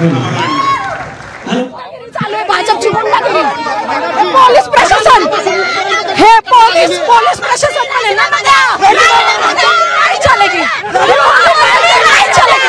चालू आहे भाजपची गुंडागिरी। पोलीस प्रशासन हे पोलीस प्रशासन आले ना नाही चलेगी, नाही चलेगी।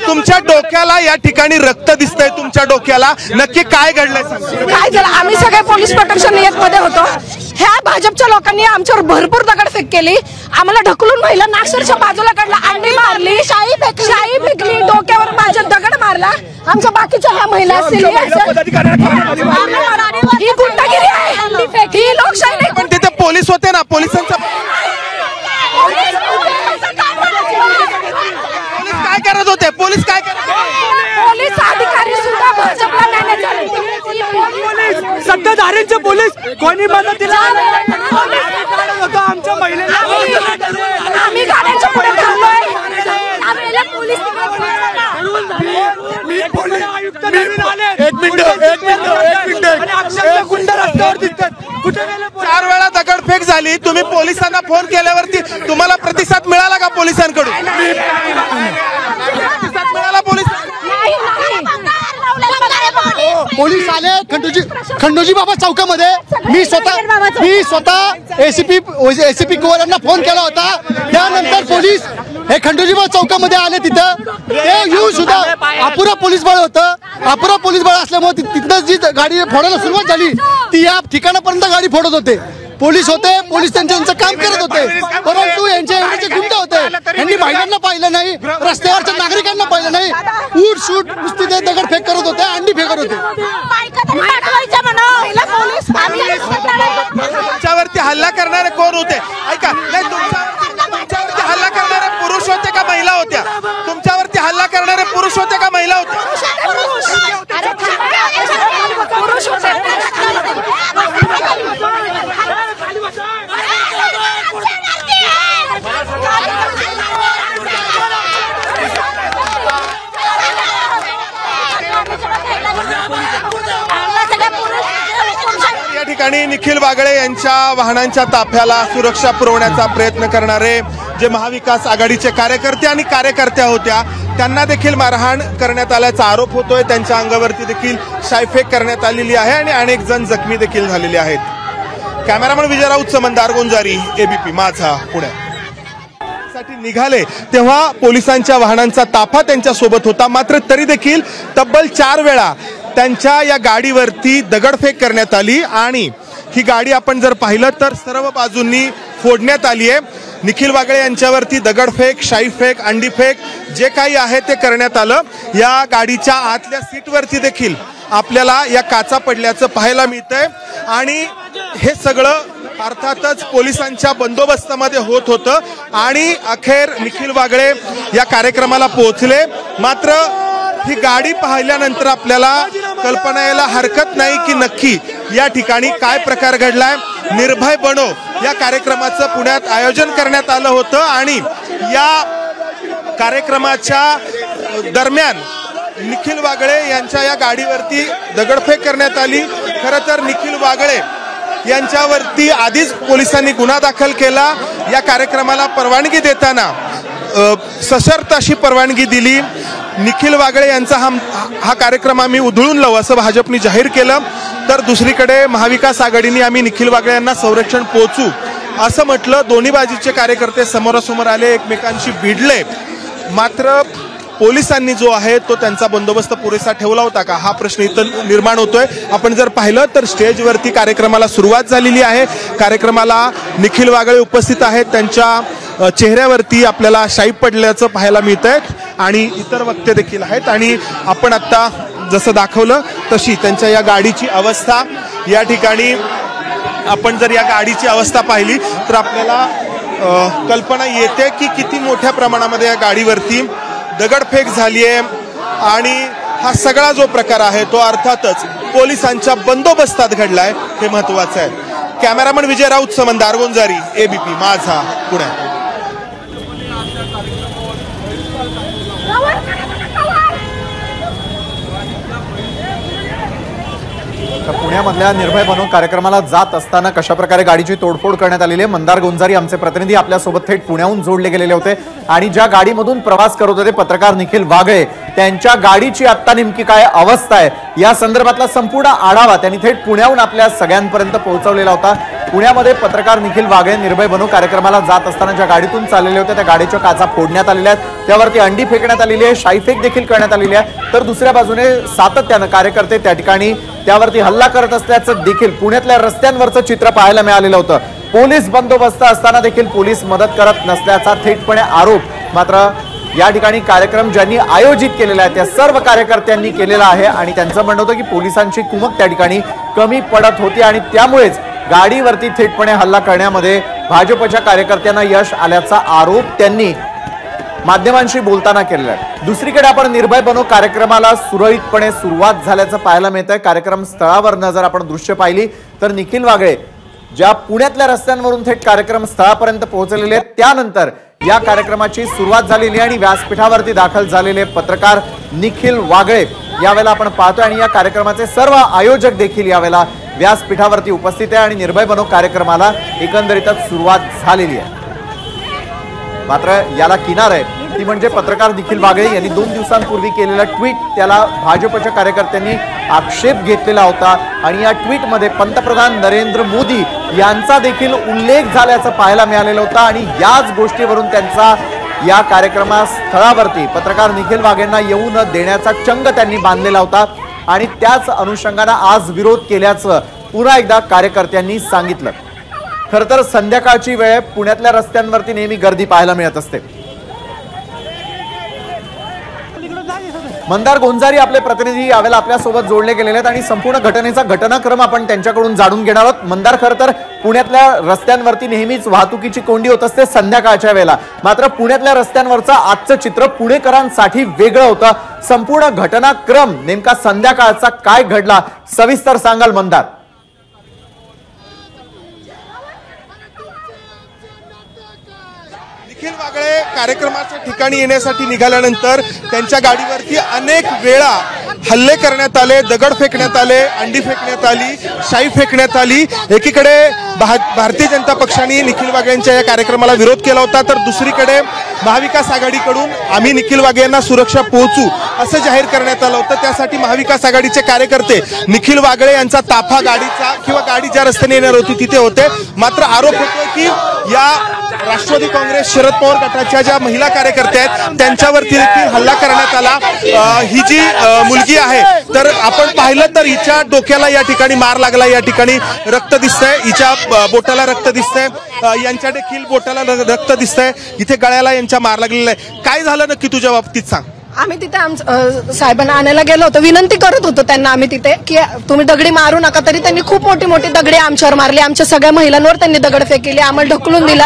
तुमच्या डोक्याला या ठिकाणी रक्त दिसतंय, तुमच्या डोक्याला नक्की काय घडलंय? काय झालं, आम्ही सगळे पोलीस प्रोटेक्शन मध्ये होतो। ह्या भाजपच्या लोकांनी आमच्यावर भरपूर दगडफेक केली, आम्हाला ढकलून महिलांना अक्षरशः बाजूला काढला, अंडी मारली, शाई फेकली, डोक्यावर माझ्या दगड मारला। आमच्या बाकीच्या ह्या महिला असतील ही गुंडागिरी आहे, ही लोकशाही नाही। पण तिथे पोलीस होते ना, पोलिसांचा काय करत होते? पोलीस काय करत होते? पोलीस अधिकारी सुद्धा भाजपला मॅनेज झाले। सत्ताधाऱ्यांचे पोलीस कोणी मदतीला आमच्या महिलेला आम्ही गाड्यांच्या पुढे थांबलोय। एक मिनिट गुंड रस्त्यावर दिसतात, कुठे गेले? 4 वेळा दगडफेक झाली, तुम्ही पोलिसांना फोन केल्यावरती तुम्हाला प्रतिसाद मिळाला का पोलिसांकडून? प्रतिसाद मिळाला पोलीस आले खंडोजी बाबा चौकामध्ये। मी स्वतः एसीपी कुंवरांना फोन केला होता, त्यानंतर पोलीस हे खंडोजी बाबा चौकामध्ये आले। तिथं ते येऊन सुद्धा अपुरा पोलीस बळ होतं, अपुरा पोलीस बळ असल्यामुळे तिथं जी गाडी फोडायला सुरुवात झाली ती या ठिकाणापर्यंत गाडी फोडत होते। पोलीस होते, पोलीस त्यांचं काम करत होते, परंतु यांचे एवढे गुंड होते, यांनी महिलांना पाहिलं नाही, रस्त्यावरच्या नागरिकांना पाहिलं नाही, उठ शूट नुसती ते दगडफेक करत होते, अंडी फेकत होते। तुमच्यावरती हल्ला करणारे कोण होते? ऐका, नाही तुमच्यावरती हल्ला करणारे पुरुष होते का महिला होत्या? तुमच्यावरती हल्ला करणारे पुरुष होते का महिला होत्या? या ठिकाणी निखिल वागळे यांच्या वाहनांच्या ताफ्याला सुरक्षा पुरवण्याचा प्रयत्न करणारे जे महाविकास आघाडीचे कार्यकर्ते आणि कार्यकर्त्या होत्या त्यांना देखील मारहाण करण्यात आल्याचा आरोप होतोय। त्यांच्या अंगावरती देखील शाईफेक करण्यात आलेली आहे आणि अनेक जण जखमी देखील झालेले आहेत। कॅमेरामन विजय राऊत, समंदार गोंजारी, एबीपी माझा, पुणे। निघाले तेव्हा पोलिसांच्या वाहनांचा ताफा त्यांच्या सोबत होता, मात्र तरी देखील तब्बल 4 वेळा त्यांच्या या गाडीवरती दगडफेक करण्यात आली आणि ही गाडी आपण जर पाहिलं तर सर्व बाजूंनी फोडण्यात आली आहे। निखिल वागळे यांच्यावरती दगडफेक, शाईफेक, अंडीफेक जे काही आहे ते करण्यात आलं। या गाडीच्या आतल्या सीटवरती देखील आपल्याला या काचा पडल्याचं पाहायला मिळतंय आणि हे सगळं अर्थातच पोलिसांच्या बंदोबस्तामध्ये होत होतं आणि अखेर निखिल वागळे या कार्यक्रमाला पोहोचले। मात्र ही गाडी पाहिल्यानंतर आपल्याला कल्पना यायला हरकत नाही की नक्की या ठिकाणी काय प्रकार घडलाय। निर्भय बनो या कार्यक्रमाचं पुण्यात आयोजन करण्यात आलं होतं आणि या कार्यक्रमाच्या दरम्यान निखिल वागळे यांच्या या गाडीवरती दगडफेक करण्यात आली। खरं तर निखिल वागळे यांच्यावरती आधीच पोलिसांनी गुन्हा दाखल केला। या कार्यक्रमाला परवानगी देताना सशर्त अशी परवानगी दिली। निखिल वागळे यांचा हा कार्यक्रम आम्ही उधळून लावू असं भाजपने जाहीर केलं, तर दुसरीकडे महाविकास आघाडीने आम्ही निखिल वागळे यांना संरक्षण पोहोचू असं म्हटलं। दोन्ही बाजूचे कार्यकर्ते समोरासमोर आले, एकमेकांशी भिडले, मात्र पोलिसांनी जो आहे तो त्यांचा बंदोबस्त पुरेसा ठेवला होता का हा प्रश्न इथं निर्माण होतोय। आपण जर पाहिलं तर स्टेजवरती कार्यक्रमाला सुरुवात झालेली आहे। कार्यक्रमाला निखिल वागळे उपस्थित आहेत, त्यांच्या चेहऱ्यावरती आपल्याला शाई पडल्याचं पाहायला मिळतंय आणि इतर वक्ते देखील आहेत आणि आपण आता जसं दाखवलं तशी त्यांच्या या गाडीची अवस्था, या ठिकाणी आपण जर या गाडीची अवस्था पाहिली तर आपल्याला कल्पना येते की किती मोठ्या प्रमाणामध्ये या गाडीवरती दगडफेक झाली आहे आणि हा सगळा जो प्रकार आहे तो अर्थातच पोलिसांच्या बंदोबस्तात घडलाय, हे महत्त्वाचं आहे। कॅमेरामन विजय राऊत सह मंदार गोंजारी, एबीपी माझा, पुणे. पुण्यामधल्या निर्भय बनो कार्यक्रमाला जात असताना कशा प्रकारे गाडीची तोडफोड करण्यात आलेली आहे. मंदार गोंजारी आमचे प्रतिनिधी आपल्यासोबत थेट पुण्याहून जोडले गेलेले होते आणि ज्या गाडीमधून प्रवास करत होते पत्रकार निखिल वागळे, त्यांच्या गाडीची आता नेमकी काय अवस्था आहे या संदर्भातला संपूर्ण आढावा त्यांनी थेट पुण्याहून आपल्या सगळ्यांपर्यंत पोहोचवलेला होता. पुण्यामध्ये पत्रकार निखिल वागळे निर्भय बनो कार्यक्रमाला जात असताना ज्या गाडीतून चाललेले होते त्या गाडीच्या काचा फोडण्यात आलेल्या आहेत, त्यावरती अंडी फेकण्यात आलेली आहे, शाईफेक देखील करण्यात आलेली आहे. तर दुसऱ्या बाजूने सातत्यानं कार्यकर्ते त्या ठिकाणी त्यावरती हल्ला करत असल्याचं देखील पुण्यातल्या रस्त्यांवरचं चित्र पाहायला मिळालेलं होतं. पोलीस बंदोबस्त असताना देखील पोलीस मदत करत नसल्याचा थेटपणे आरोप मात्र या ठिकाणी कार्यक्रम ज्यांनी आयोजित केलेला आहे त्या सर्व कार्यकर्त्यांनी केलेला आहे आणि त्यांचं म्हणणं होतं की पोलिसांची कुमक त्या ठिकाणी कमी पडत होती आणि त्यामुळेच गाडीवरती थेटपणे हल्ला करण्यामध्ये भाजपच्या कार्यकर्त्यांना यश आल्याचा आरोप त्यांनी माध्यमांशी बोलताना केलेला आहे. दुसरीकडे आपण निर्भय बनो कार्यक्रमाला सुरळीतपणे सुरुवात झाल्याचं पाहायला मिळतंय. कार्यक्रम स्थळावर जर आपण दृश्य पाहिली तर निखिल वागळे ज्या पुण्यातल्या रस्त्यांवरून थेट कार्यक्रम स्थळापर्यंत पोहोचलेले आहेत त्यानंतर या कार्यक्रमाची सुरुवात झालेली आणि व्यासपीठावरती दाखल झालेले पत्रकार निखिल वागळे यावेळेला आपण पाहतोय आणि या कार्यक्रमाचे सर्व आयोजक देखील यावेळेला व्यासपीठावरती उपस्थित आहे आणि निर्भय बनो कार्यक्रमाला एकंदरीतच सुरुवात झालेली आहे. मात्र याला किनार आहे ती म्हणजे पत्रकार निखिल वागळे यांनी 2 दिवसांपूर्वी केलेला ट्विट, त्याला भाजपच्या कार्यकर्त्यांनी आक्षेप घेतलेला होता आणि या ट्विटमध्ये पंतप्रधान नरेंद्र मोदी यांचा देखील उल्लेख झाल्याचं पाहायला मिळालेलं होतं आणि याच गोष्टीवरून त्यांचा या कार्यक्रमा स्थळावरती पत्रकार निखिल वागळेंना येऊ न देण्याचा चंग त्यांनी बांधलेला होता आणि त्याच अनुषंगाने आज विरोध केल्याचं पुन्हा एकदा कार्यकर्त्यांनी सांगितलं. खरं तर संध्याकाळची वेळ पुण्यातल्या रस्त्यांवरती नेहमी गर्दी पाहायला मिळत असते. मंदार गोंजारी आपले प्रतिनिधी यावेळेला आपल्यासोबत जोडले गेलेले आहेत आणि संपूर्ण घटनेचा घटनाक्रम आपण त्यांच्याकडून जाणून घेणार आहोत. मंदार, खरं तर पुण्यातल्या रस्त्यांवरती नेहमीच वाहतुकीची कोंडी होत असते संध्याकाळच्या वेळेला, मात्र पुण्यातल्या रस्त्यांवरचं आजचं चित्र पुणेकरांसाठी वेगळं होतं. संपूर्ण घटनाक्रम नेमका संध्याकाळचा काय घडला सविस्तर सांगाल मंदार? निखिल वागळे कार्यक्रमाच्या ठिकाणी येण्यासाठी निघाल्यानंतर त्यांच्या गाडीवरती अनेक वेळा हल्ले करण्यात आले, दगड फेकण्यात आले, अंडी फेकण्यात आली, शाई फेकण्यात आली. एकीकडे भारतीय जनता पक्षाने निखिल वागळेंच्या या कार्यक्रमाला विरोध केला होता तर दुसरीकडे महाविकास आघाडीकडून आम्ही निखिल वागळे यांना सुरक्षा पोहोचू असं जाहीर करण्यात आलं होतं. त्यासाठी महाविकास आघाडीचे कार्यकर्ते निखिल वागळे यांचा ताफा गाडीचा किंवा गाडी ज्या रस्त्याने येणार होती तिथे होते. मात्र आरोप होतो की या राष्ट्रवादी काँग्रेस शरद पवार गटाच्या ज्या महिला कार्यकर्त्या आहेत त्यांच्यावरती देखील हल्ला करण्यात आला. ही जी मुलगी आहे तर आपण पाहिलं तर हिच्या डोक्याला या ठिकाणी मार लागला, या ठिकाणी रक्त दिसतंय, हिच्या बोटाला रक्त दिसतंय, यांच्या देखील बोटाला रक्त दिसतंय, इथे गळ्याला यांच्या मार लागलेला आहे. काय झालं नक्की तुझ्या बाबतीत सांग? आम्ही तिथे साहेबांना आणायला गेलो होतो, विनंती करत होतो त्यांना आम्ही तिथे की तुम्ही दगडी मारू नका, तरी त्यांनी खूप मोठी मोठी दगडे आमच्यावर मारली, आमच्या सगळ्या महिलांवर त्यांनी दगड फेकली, आम्हाला ढकलून दिला,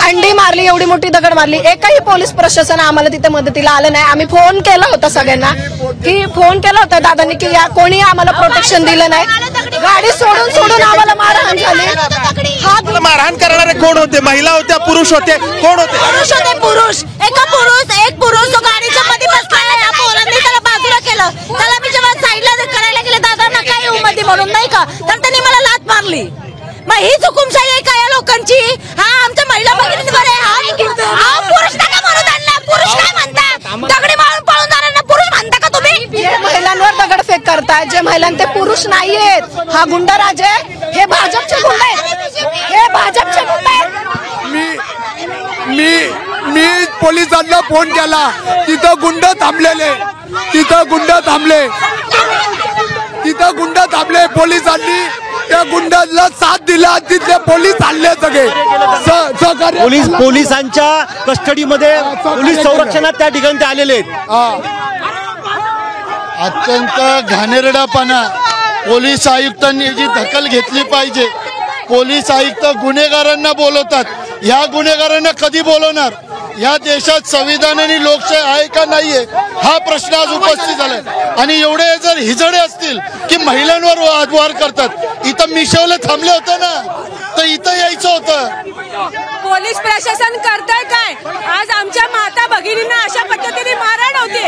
अंडी मारली, एवढी मोठी दगड मारली. एकही पोलीस प्रशासन आम्हाला तिथे मदतीला आलं नाही. आम्ही फोन केला होता सगळ्यांना की फोन केला होता दादांनी की या कोणी आम्हाला प्रोटेक्शन दिलं नाही. गाडी सोडून सोडून आम्हाला मारहाण झाली. हा मारहाण करणारे कोण होते? महिला होत्या, पुरुष होते, कोण होते? पुरुष होते. एक पुरुष तो गाडीच्या मध्ये बसला, पोरांनी त्याला बाजूला केलं. त्याला मी जेव्हा साईडला करायला गेले दादांना काय येऊ मध्ये म्हणून नाही का, तर त्यांनी मला लाथ मारली. मग ही हुकुमशाही आहे का या लोकांची? हा आमच्या महिला भगिनी बरे, हा पुरुष नका म्हणू त्यांना. पुरुष काय म्हणता? दगडी मारून पळून जाणाऱ्यांना पुरुष म्हणता का तुम्ही? महिलांवर दगडफेक करताय जे महिलां ते पुरुष नाहीयेत. हा गुंडराज आहे, हे भाजपचे गुंड आहेत, हे भाजपचे गुंड आहेत. मी पोलिसांना फोन केला, तिथं गुंड थांबलेले, तिथं गुंड थांबले. पोलिसांनी त्या गुंडाला साथ दिला, तिथले पोलीस हल्ले सगळे पोलिसांच्या कस्टडीमध्ये पोलीस संरक्षणात त्या ठिकाणी ते आलेले आहेत. अत्यंत घाणेरडापणा. पोलीस आयुक्तांनी याची दखल घेतली पाहिजे. पोलीस आयुक्त गुन्हेगारांना बोलवतात, या गुन्हेगारांना कधी बोलवणार? या देशात संविधान आणि लोकशाही आहे का नाहीये हा प्रश्न आज उपस्थित झालाय। आणि एवढे जर हिजडे असतील की महिलांवर वार करतात, इथं मिशवले थांबले होते ना, तर इथं यायचं होतं। पोलीस प्रशासन करतंय काय? आज आमच्या माता भगिनींना अशा पद्धतीने मारहाण होते।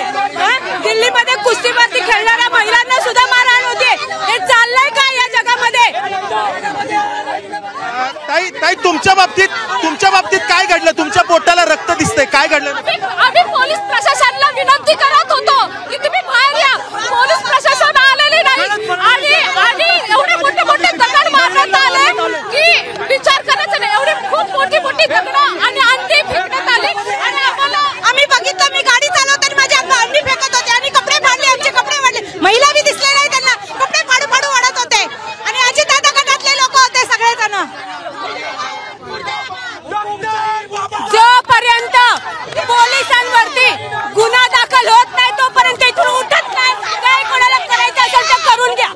दिल्लीमध्ये कुस्तीवरती खेळणाऱ्या महिलांना सुद्धा मारहाण होते। हे चाललंय काय या जगामध्ये? ताई तुमच्या बाबतीत काय घडलं? तुमच्या पोटाला रक्त दिसतंय, काय घडलं? आम्ही पोलीस प्रशासनाला विनंती करत होतो की तुम्ही बाहेर या। पोलीस प्रशासन आलेले नाही आणि एवढे मोठे दगड मारण्यात आले की विचार करायचा नाही। एवढी खूप मोठी दगड आणि अंडी फेकण्यात आली आणि आम्ही बघितलं, मी गाडी चालवताना माझ्या अंडी फेकत होते आणि कपडे फाडले, आमचे कपडे फाडले। महिला बी दिसले नाही त्यांना, कपडे फाडू वाढत होते आणि आजी दादा गटातले लोक होते सगळेजण। जोपर्यंत पोलिसांवरती गुन्हा दाखल होत नाही तोपर्यंत इथून उठत नाही। काय कोणाला करायचं असेल तर करून घ्या।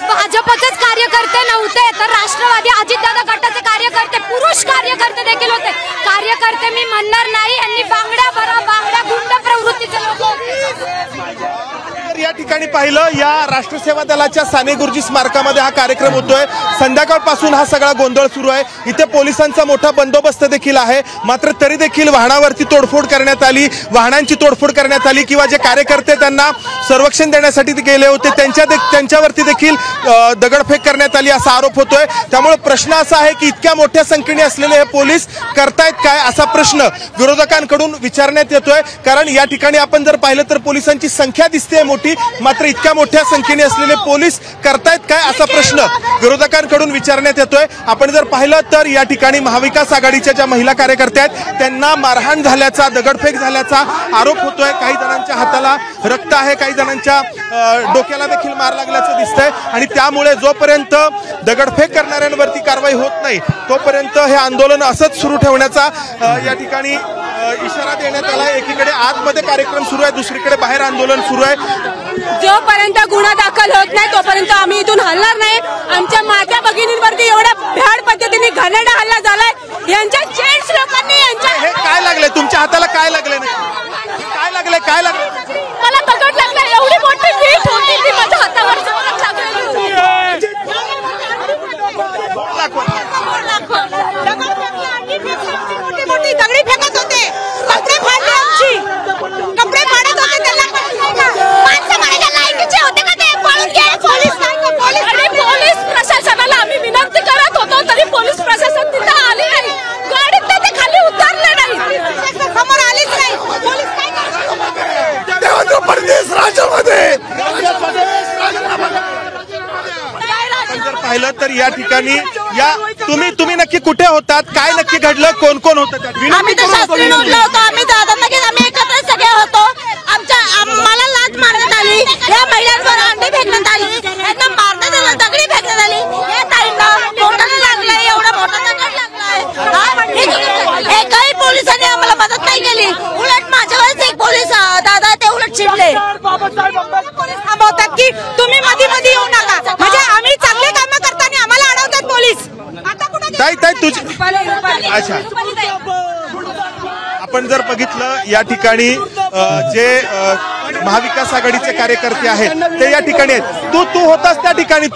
भाजपचेच कार्यकर्ते नव्हते तर राष्ट्रवादी अजितदादा गटाचे कार्यकर्ते, पुरुष कार्यकर्ते देखील होते। कार्यकर्ते मी म्हणणार नाही, यांनी बांगड्या गुंड प्रवृत्तीचे लोक। या ठिकाणी पाहिलं, या राष्ट्रसेवा दलाच्या साने गुरुजी स्मारकामध्ये हा कार्यक्रम होतोय। संध्याकाळपासून हा सगळा गोंधळ सुरू आहे। इथे पोलिसांचा मोठा बंदोबस्त देखील आहे, मात्र तरी देखील वाहनावरती तोडफोड करण्यात आली, वाहनांची तोडफोड करण्यात आली किंवा जे कार्यकर्ते त्यांना संरक्षण देण्यासाठी गेले होते त्यांच्यावरती देखील दगडफेक करण्यात आली असा आरोप होतोय। त्यामुळे प्रश्न असा आहे की इतक्या मोठ्या संख्येने असलेले हे पोलीस करतायत काय असा प्रश्न विरोधकांकडून विचारण्यात येतोय। कारण या ठिकाणी आपण जर पाहिलं तर पोलिसांची संख्या दिसते मोठी, मात्र इतक्या मोठ्या संख्येने असलेले पोलीस करतायत काय असा प्रश्न विरोधकांकडून विचारण्यात येतोय। आपण जर पाहिलं तर या ठिकाणी महाविकास आघाडीच्या ज्या महिला कार्यकर्त्या आहेत त्यांना मारहाण झाल्याचा, दगडफेक झाल्याचा आरोप होतोय। काही जणांच्या हाताला रक्त आहे, काही जणांच्या डोक्याला देखील मार लागल्याचं दिसतंय आणि त्यामुळे जोपर्यंत दगडफेक करणाऱ्यांवरती कारवाई होत नाही तोपर्यंत हे आंदोलन असंच सुरू ठेवण्याचा या ठिकाणी इशारा देण्यात आला। एकीकडे आतमध्ये कार्यक्रम सुरू आहे, दुसरीकडे बाहेर आंदोलन सुरू आहे। जोपर्यंत गुन्हा दाखल होत नाही तोपर्यंत आम्ही इथून हलणार नाही। आमच्या माता भगिनींवरती एवढ्या भ्याड पद्धतीने घाणेरडा हल्ला झालाय। यांच्या जेंट्स लोकांनी हे काय लागले तुमच्या हाताला? काय लागले? काय लागले? मला दगड लागला, एवढी मोठी वीट होती ती माझ्या हातावर लागलेली होती। मोठी दगडी फेकत होते, कपडे फाडले, आमची कपडे फाडत होते। पोलीस प्रशासनाला आम्ही विनंती करत होतो तरी पोलीस प्रशासन तिथं आले नाही, गाडीत ते खाली उतरले नाही, समोर आलेच नाही। पोलीस काय करतात? देवेंद्र फडणवीस राज्यामध्ये जर पाहिलं तर या ठिकाणी तुम्ही नक्की कुठे होतात? काय नक्की घडलं? कोण होतं? आम्ही तर शास्त्री नोंदलो होतो, आम्ही एकत्र सगळे होतो। मला लाच मारण्यात आली, या महिलांवर अंडी फेकण्यात आली, यांना मारण्यात आलं, दगडी फेकण्यात आली। या ताईंना मोठाला लागलाय, एवढा मोठा दगड लागलाय। एकही पोलिसांनी आम्हाला मदत नाही केली, उलट माझ्यावरच एक पोलीस दादा ते उलट चिडले, थांबवतात की तुम्ही मध्ये येऊ नका। म्हणजे आम्ही चांगले काम करताना आम्हाला अडवतात पोलीस। ताई तुझी अच्छा, आपण जर बघितलं या ठिकाणी जे महाविकास आघाडीचे कार्यकर्ते आहेत ते या ठिकाणी आहेत। तू होतास त्या ठिकाणी,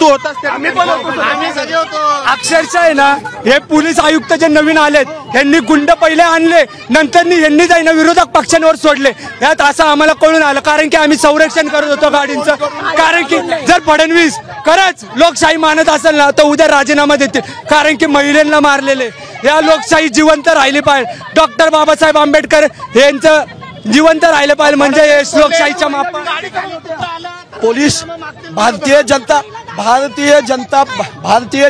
अक्षरशः आहे ना, हे पोलीस आयुक्त जे नवीन आलेत यांनी गुंड पहिले आणले, नंतर यांनी जाईना विरोधक पक्षांवर सोडले। यात असं आम्हाला कळून आलं, कारण की आम्ही संरक्षण करत होतो गाडींचं। कारण की जर फडणवीस खरंच लोकशाही मानत असेल ना तर उद्या राजीनामा देतील, कारण की महिलांना मारलेले या लोकशाही जिवंत राहिली पाहिजे। डॉक्टर बाबासाहेब आंबेडकर यांचं जिवंत राहिलं पाहिजे, म्हणजे लोकशाहीच्या माप। पोलीस भारतीय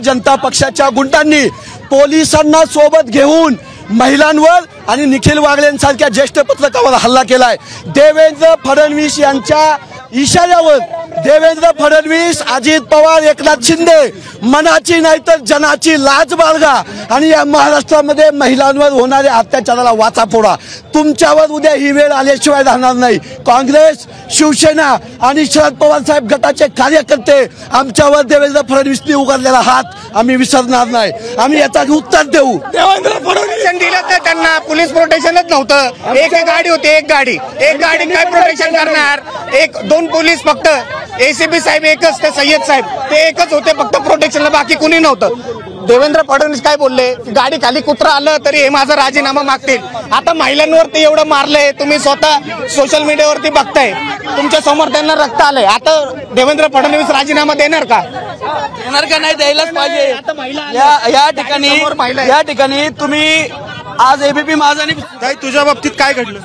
जनता पक्षाच्या गुंडांनी पोलिसांना सोबत घेऊन महिलांवर आणि निखिल वागलेंसारख्या ज्येष्ठ पत्रकारावर हल्ला केलाय। देवेंद्र फडणवीस यांच्या इशाऱ्यावर देवेंद्र फडणवीस, अजित पवार, एकनाथ शिंदे मनाची नाही तर जनाची लाज बाळगा आणि या महाराष्ट्रामध्ये महिलांवर होणाऱ्या अत्याचाराला वाचा फोडा। तुमच्यावर उद्या ही वेळ आल्याशिवाय राहणार नाही। काँग्रेस, शिवसेना आणि शरद पवार साहेब गटाचे कार्यकर्ते आमच्यावर देवेंद्र फडणवीसनी उगारलेला हात आम्ही विसरणार नाही, आम्ही याचं उत्तर देऊ। देवेंद्र फडणवीस प्रोटेक्शन दिलं तर त्यांना पोलीस प्रोटेक्शनच नव्हतं. एक गाडी होती, एक गाडी काय प्रोटेक्शन करणार. 1-2 पोलीस फक्त, एसीपी साहेब एकच, ते सय्यद साहेब ते एकच होते फक्त प्रोटेक्शनला, बाकी कुणी नव्हतं. देवेंद्र फडणवीस काय बोलले, गाडी खाली कुत्रा आलं तरी हे माझा राजीनामा मागतील. आता महिलांवरती एवढं मारलंय, तुम्ही स्वतः सोशल मीडियावरती बघताय, तुमच्या समोर त्यांना रक्त आलंय. आता देवेंद्र फडणवीस राजीनामा देणार का? देणार का नाही, द्यायलाच पाहिजे. या ठिकाणी तुम्ही आज एबीपी माझा तुझ्या बाबतीत काय घडलं?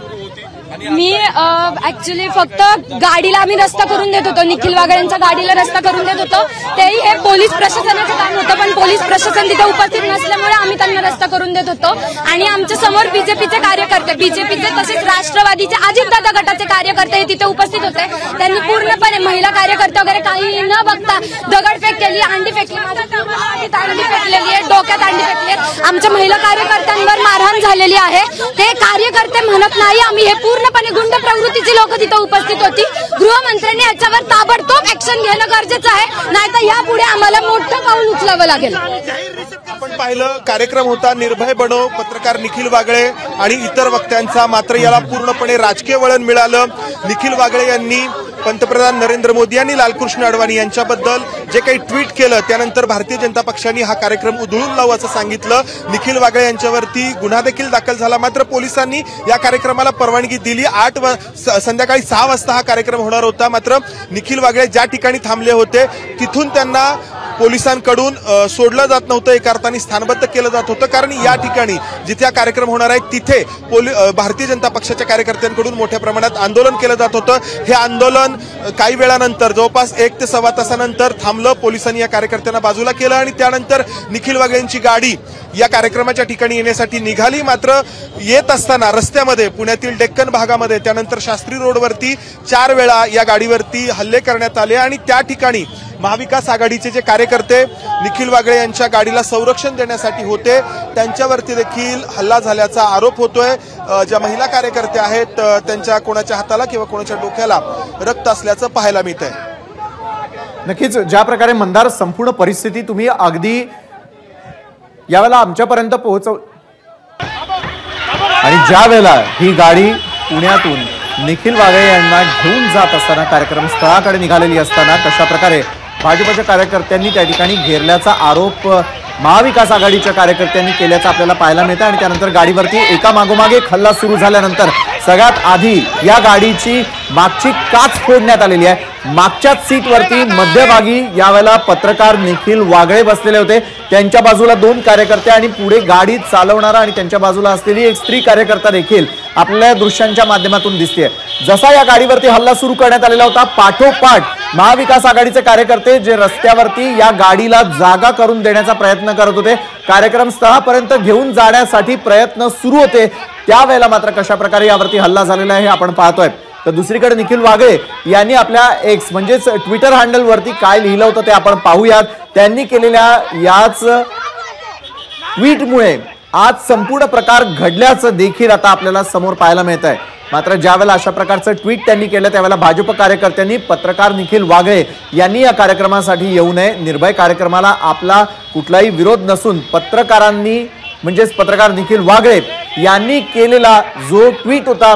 मी ऍक्च्युली फक्त गाडीला आम्ही रस्ता करून देत होतो, निखिल वागळेंच्या गाडीला रस्ता करून देत होतो. तेही हे पोलीस प्रशासनाचं काम होतं, पण पोलीस प्रशासन तिथे उपस्थित नसल्यामुळे आम्ही त्यांना रस्ता करून देत होतो. आणि आमच्या समोर बीजेपीचे कार्यकर्ते, बीजेपीचे तसेच राष्ट्रवादीचे अजितदादा गटाचे कार्यकर्ते तिथे उपस्थित होते. त्यांनी पूर्णपणे महिला कार्यकर्ते वगैरे काही न बघता दगडफेक केली, अंडी फेकली, अंडी फेकलेली आहे, डोक्यात अंडी फेकली आहे. आमच्या महिला कार्यकर्त्यांवर मारहाण झालेली आहे. ते कार्यकर्ते म्हणत नाही, आम्ही हे पूर्णपणे गुंड प्रवृत्तीची लोक तिथे उपस्थित होती. गृहमंत्र्यांनी याच्यावर ताबडतोब ऍक्शन घेणं गरजेचं आहे, नाहीतर यापुढे आम्हाला मोठं पाऊल उचलावं लागेल. आपण पाहिलं कार्यक्रम होता निर्भय बनो, पत्रकार निखिल वागळे आणि इतर वक्त्यांचा. मात्र याला पूर्णपणे राजकीय वळण मिळालं. निखिल वागळे यांनी पंतप्रधान नरेंद्र मोदी आणि लालकृष्ण अडवाणी यांच्याबद्दल जे काही ट्विट केलं, त्यानंतर भारतीय जनता पक्षाने हा कार्यक्रम उधळून लावू असं सांगितलं. निखिल वागळे यांच्यावरती गुन्हा देखील दाखल झाला. मात्र पोलिसांनी या कार्यक्रमाला परवानगी दिली. संध्याकाळी 6 वाजता हा कार्यक्रम होणार होता. मात्र निखिल वागळे ज्या ठिकाणी थांबले होते तिथून त्यांना पोलिसांकडून सोडलं जात नव्हतं, एका अर्थाने स्थानबद्ध केलं जात होतं. कारण या ठिकाणी जिथे हा कार्यक्रम होणार आहे तिथे भारतीय जनता पक्षाच्या कार्यकर्त्यांकडून मोठ्या प्रमाणात आंदोलन केलं जात होतं. हे आंदोलन काही वेळानंतर जवळपास 1 ते सव्वा तासानंतर थांबलं. पोलिसांनी या कार्यकर्त्यांना बाजूला केलं आणि त्यानंतर निखिल वागळेंची गाडी या कार्यक्रमाच्या ठिकाणी येण्यासाठी निघाली. मात्र येत असताना रस्त्यामध्ये पुण्यातील डेक्कन भागामध्ये, त्यानंतर शास्त्री रोडवरती 4 वेळा या गाडीवरती हल्ले करण्यात आले आणि त्या ठिकाणी महाविकास आघाडीचे जे कार्यकर्ते निखिल वागळे यांच्या गाडीला संरक्षण देण्यासाठी होते त्यांच्यावरती देखील हल्ला झाल्याचा आरोप होतोय. ज्या महिला कार्यकर्त्या आहेत त्यांच्या कोणाच्या हाताला किंवा कोणाच्या डोक्याला रक्त असल्याचं पाहायला मिळतंय. नक्कीच ज्या प्रकारे मंदार संपूर्ण परिस्थिती तुम्ही अगदी यावेळेला आमच्यापर्यंत पोहोचव आणि ज्या वेळेला ही गाडी पुण्यातून निखिल वागळे यांना घेऊन जात असताना कार्यक्रम स्थळाकडे निघालेली असताना कशा प्रकारे भाजपच्या कार्यकर्त्यांनी त्या ठिकाणी घेरल्याचा आरोप महाविकास आघाडीच्या कार्यकर्त्यांनी केल्याचं आपल्याला पाहायला मिळतं. आणि त्यानंतर गाडीवरती एका मागोमाग एक हल्ला सुरू झाल्यानंतर सगळ्यात आधी या गाडीची मागची काच फोडण्यात आलेली आहे. मागच्याच सीटवरती मध्यभागी यावेळेला पत्रकार निखिल वागळे बसलेले होते. त्यांच्या बाजूला 2 कार्यकर्ते आणि पुढे गाडी चालवणारा आणि त्यांच्या बाजूला असलेली एक स्त्री कार्यकर्ता देखील आपल्या दृश्यांच्या माध्यमातून दिसते. जसा या गाडीवरती हल्ला सुरू करण्यात आलेला होता, पाठोपाठ महाविकास आघाडीचे कार्यकर्ते जे रस्त्यावरती या गाडीला जागा करून देण्याचा प्रयत्न करत होते, कार्यक्रम स्थळापर्यंत घेऊन जाण्यासाठी प्रयत्न सुरू होते. त्यावेळेला मात्र कशा प्रकारे यावरती हल्ला झालेला आहे हे आपण पाहतोय. तर दुसरीकडे निखिल वागळे यांनी आपल्या एक्स म्हणजेच ट्विटर हँडलवरती काय लिहिलं होतं ते आपण पाहूयात. त्यांनी केलेल्या याच ट्विटमुळे आज संपूर्ण प्रकार घडल्याचं देखील आता आपल्याला समोर पाहायला मिळत आहे. मात्र ज्यावेळेला अशा प्रकारचं ट्विट त्यांनी केलं त्यावेळेला भाजप कार्यकर्त्यांनी पत्रकार निखिल वागळे यांनी या कार्यक्रमासाठी येऊ नये, निर्भय कार्यक्रमाला आपला कुठलाही विरोध नसून पत्रकारांनी म्हणजेच पत्रकार निखिल वागळे यांनी केलेला जो ट्विट होता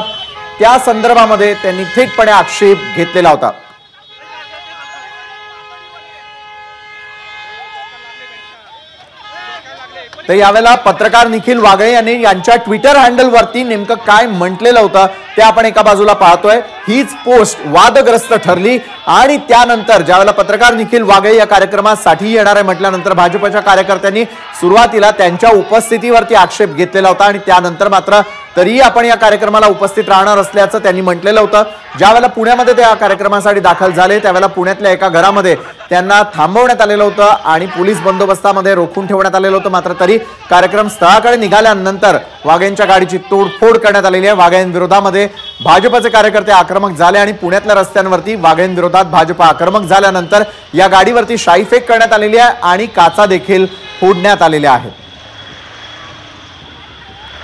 त्या संदर्भामध्ये त्यांनी थेटपणे आक्षेप घेतलेला होता. तर यावेळेला पत्रकार निखिल वागळे यांनी यांच्या ट्विटर हँडलवरती नेमकं काय म्हटलेलं होतं ते आपण एका बाजूला पाहतोय. हीच पोस्ट वादग्रस्त ठरली आणि त्यानंतर ज्यावेळेला पत्रकार निखिल वागळे या कार्यक्रमासाठी येणार आहे म्हटल्यानंतर भाजपच्या कार्यकर्त्यांनी सुरुवातीला त्यांच्या उपस्थितीवरती आक्षेप घेतलेला होता आणि त्यानंतर मात्र तरीही आपण या कार्यक्रमाला उपस्थित राहणार असल्याचं त्यांनी म्हटलेलं होतं. ज्यावेळेला पुण्यामध्ये ते या कार्यक्रमासाठी दाखल झाले त्यावेळेला पुण्यातल्या एका घरामध्ये त्यांना थांबवण्यात आलेलं होतं आणि पोलीस बंदोबस्तामध्ये रोखून ठेवण्यात आलेलं होतं. मात्र तरी कार्यक्रम स्थळाकडे निघाल्यानंतर वाघेंच्या गाडीची तोडफोड करण्यात आलेली आहे. वाघेंविरोधामध्ये भाजपचे कार्यकर्ते आक्रमक झाले आणि पुण्यातल्या रस्त्यांवरती वाघेंविरोधात भाजप आक्रमक झाल्यानंतर या गाडीवरती शाईफेक करण्यात आलेली आहे आणि काचा देखील फोडण्यात आलेल्या आहेत.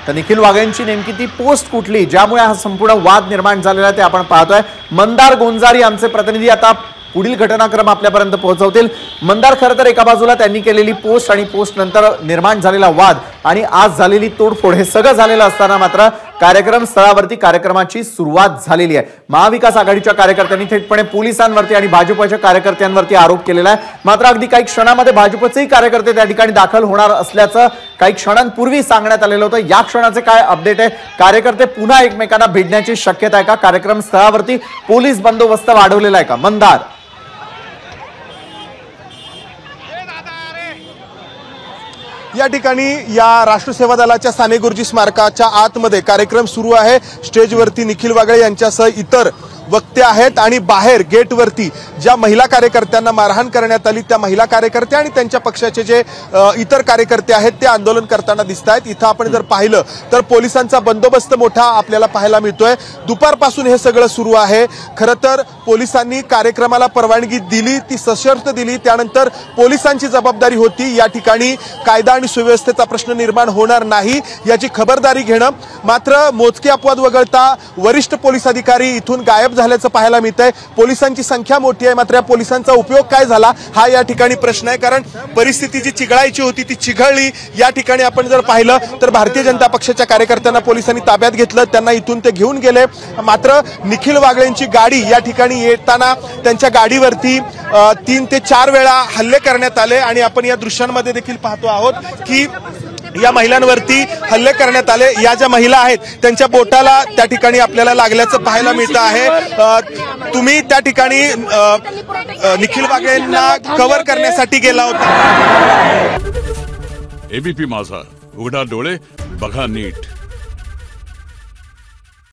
तर निखिल वागळेंची नेमकी ती पोस्ट कुठली ज्यामुळे हा संपूर्ण वाद निर्माण झालेला आहे ते आपण पाहतोय. मंदार गोंजारी आमचे प्रतिनिधी आता पुढील घटनाक्रम आपल्यापर्यंत पोहोचवतील. मंदार खरं तर एका बाजूला त्यांनी केलेली पोस्ट आणि पोस्ट नंतर निर्माण झालेला वाद आणि आज झालेली तोडफोड हे सगळं झालेलं असताना मात्र कार्यक्रम स्थळावरती कार्यक्रमाची सुरुवात झालेली आहे। महाविकास आघाडीच्या कार्यकर्त्यांनी थेटपणे पोलिसांवरती आणि भाजपच्या कार्यकर्त्यांवरती आरोप केलेला आहे। मात्र अगदी काही क्षणामध्ये भाजपचेही कार्यकर्ते त्या ठिकाणी दाखल होणार असल्याचं काही क्षणांपूर्वी सांगण्यात आलेलं होतं। या क्षणाचे काय अपडेट आहे? कार्यकर्ते पुन्हा एकमेकांना भिडण्याची शक्यता आहे का? कार्यक्रम स्थळावरती पोलीस बंदोबस्त वाढवलेला आहे का? मंदार, या ठिकाणी या राष्ट्र सेवा दलाच्या साने गुरुजी स्मारकाच्या आतमध्ये कार्यक्रम सुरू आहे। स्टेजवरती निखिल वागळे यांच्यासह इतर वक्ते आहेत आणि बाहेर गेटवरती ज्या महिला कार्यकर्त्यांना मारहाण करण्यात आली त्या महिला कार्यकर्त्या आणि त्यांच्या पक्षाचे जे इतर कार्यकर्ते आहेत ते आंदोलन करताना दिसत आहेत। इथं आपण जर पाहिलं तर पोलिसांचा बंदोबस्त मोठा आपल्याला पाहायला मिळतोय। दुपारपासून हे सगळं सुरू आहे। खरं तर पोलिसांनी कार्यक्रमाला परवानगी दिली, ती सशर्त दिली, त्यानंतर पोलिसांची जबाबदारी होती या ठिकाणी कायदा आणि सुव्यवस्थेचा प्रश्न निर्माण होणार नाही याची खबरदारी घेणं। मात्र मोजके अपवाद वगळता वरिष्ठ पोलीस अधिकारी इथून गायब झाल्याचं पाहायला मिळतंय। पोलिसांची संख्या मोठी आहे, मात्र या पोलिसांचा उपयोग काय झाला हा या ठिकाणी प्रश्न आहे। कारण परिस्थिती जी चिघळायची होती ती चिघळली। या ठिकाणी आपण जर पाहिलं तर भारतीय जनता पक्षाच्या कार्यकर्त्यांना पोलिसांनी ताब्यात घेतलं, त्यांना इथून ते घेऊन गेले। मात्र निखिल वागळेंची गाडी या ठिकाणी येताना त्यांच्या गाडीवरती 3 ते 4 वेळा हल्ले करण्यात आले आणि आपण या दृश्यांमध्ये देखील पाहतो आहोत की या महिलांवरती हल्ले करण्यात आले। या ज्या महिला आहेत त्यांच्या बोटाला त्या ठिकाणी आपल्याला लागल्याचं पाहायला मिळतं आहे। तुम्ही त्या ठिकाणी निखिल वागळेंना कव्हर करण्यासाठी गेला होता। एबीपी माझा, उघडा डोळे बघा नीट।